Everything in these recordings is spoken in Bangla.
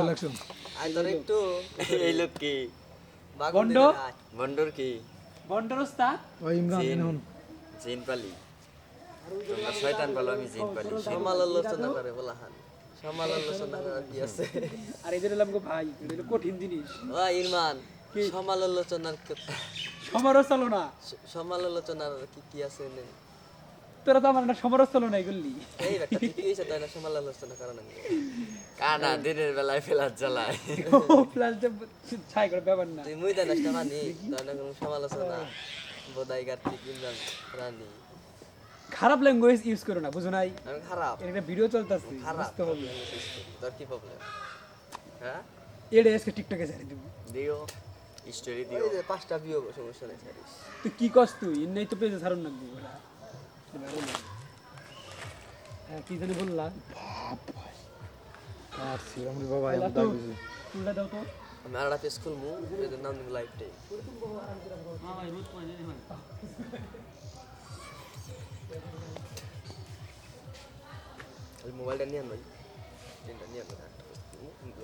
ইলেকশন আইতর একটু এই লোক কি বন্ড বন্ডর কি বন্ডর ওস্তাদ ওই ইমরান জিন এখন জিন পালি তোমরা শয়তান বলো আমি জিন পালি সমালোচনা করে বলা হান সমালোচনা করার কি আছে আর এদের হলাম গো ভাই এটা হলো কঠিন জিনিস ও ইরমান সমালোচনার সমালোচনা সমালোচনার কি কি আছে নে তোরা তো আমার না সমালোচনা এগুলি এই একটা ঠিক হইছে তাই না সমালোচনা করা না কানা দিনের বেলায় ফেলার জ্বালায় প্লাস ছাই করে ব্যাপার না তুই মুই দেন না মানি তাই না কোনো সমালোচনা বোধাই গার্তিক ইমরান রানী খারাপ ল্যাঙ্গুয়েজ ইউজ করো না বুঝো নাই আমি খারাপ এর একটা ভিডিও চলতেছে খারাপ বুঝতে হবে তোর কি প্রবলেম হ্যাঁ এর আজকে টিকটকে ছেড়ে দিব দিও স্টোরি দিও এই যে 5টা ভিউ সমস্যা নাই স্যার তুই কি কস তুই এর নাই তো পেজে ছাড়ুন না হ্যাঁ কি জানি বললা আর সিরাম রে বাবা বললা আমি তো দাবি তুললা দাও তো আমি আরেকটা পেজ খুলমু এদের নাম দিব লাইভটাই ওই মোবাইলটা নিয়ে আন ভাই তিনটা নিয়ে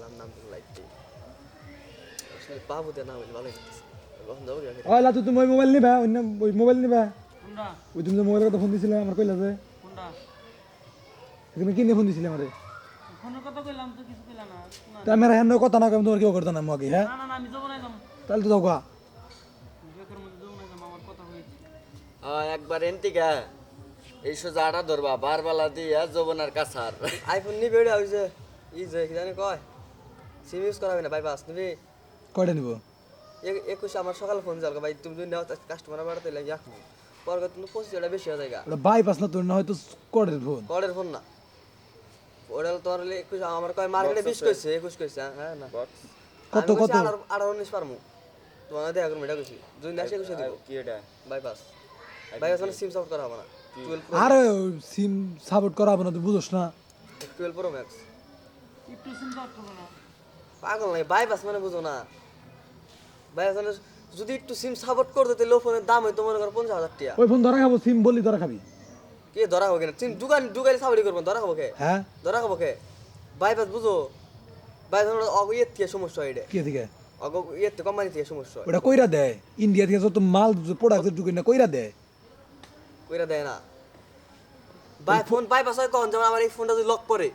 আন নাম দিব লাইভটাই আসলে বাবু দেনা হইলে ভালো হইতেছে কখন যাবো কি ওই লাতু তুমি ওই মোবাইল নিবা অন্য ওই মোবাইল নিবা কোনটা ওই তুমি যে মোবাইলের কথা ফোন দিছিলে আমার কইলা যে কোনটা তুমি কি নিয়ে ফোন দিছিলে আমারে ফোনের কথা কইলাম তো কিছু কইলা না তা আমার হ্যাঁ কথা না কম তোমার কি করতে না মগে হ্যাঁ না আমি যাব না যাম তাহলে তো যাও গা বেকার মধ্যে যাব না যাম আমার কথা হয়েছে একবার এন্তিকা এই সোজাটা ধরবা বারবালা দিয়া যৌবনার কাছার আইফোন নিবে এটা হইছে ই যে কি জানি কয় সিম ইউজ করা হবে না বাইপাস নিবি কয়টা নিব 21 আমার সকালে ফোন যালকা ভাই তুমি যদি নাও কাস্টমার বাড়াতে লাগে রাখবো পরে তুমি 25 এটা বেশি হয়ে যায় ওটা বাইপাস না তোর না হয়তো কড়ের ফোন কড়ের ফোন না ওটা তোর 21 আমার কয় মার্কেটে 20 কইছে 21 কইছে হ্যাঁ না কত কত 19 পারমু তোমার দেখা করব এটা কইছি যদি না 21 দিব কি এটা বাইপাস বাইপাস মানে সিম সাপোর্ট করা হবে না 12 আরে সিম সাপোর্ট করা হবে না তুই বুঝোস না 12 প্রো ম্যাক্স একটু চিন্তা করো না পাগল নাই বাইপাস মানে বুঝো না বাইপাস মানে যদি একটু সিম সাপোর্ট করতে তাহলে ফোনের দাম হইতো মনে করো 50,000 টাকা ওই ফোন ধরা খাবো সিম বললি ধরা খাবি কে ধরা হবে না সিম দুগালি সাপোর্ট করব ধরা হবে কে হ্যাঁ ধরা খাবো কে বাইপাস বুঝো বাইপাস অগ ইয়ে থেকে সমস্যা হয় এটা কি থেকে অগ ইয়ে থেকে কোম্পানি থেকে সমস্যা হয় ওটা কইরা দেয় ইন্ডিয়া থেকে যত মাল প্রোডাক্ট ঢুকে না কইরা দেয় কইরা দেয় না ফোন বাইপাস হয় কখন যেমন আমার এই ফোনটা যদি লক পরে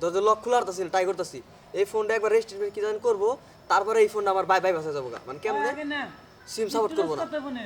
ধর লক খোলা হতাছি ট্রাই করতেছি এই ফোনটা একবার রেজিস্ট্রেশন কি জানি করবো তারপরে এই ফোনটা আমার বাইপাস হয়ে যাবো মানে কেমনে আগে না সিম সাপোর্ট করবো না কথা বনে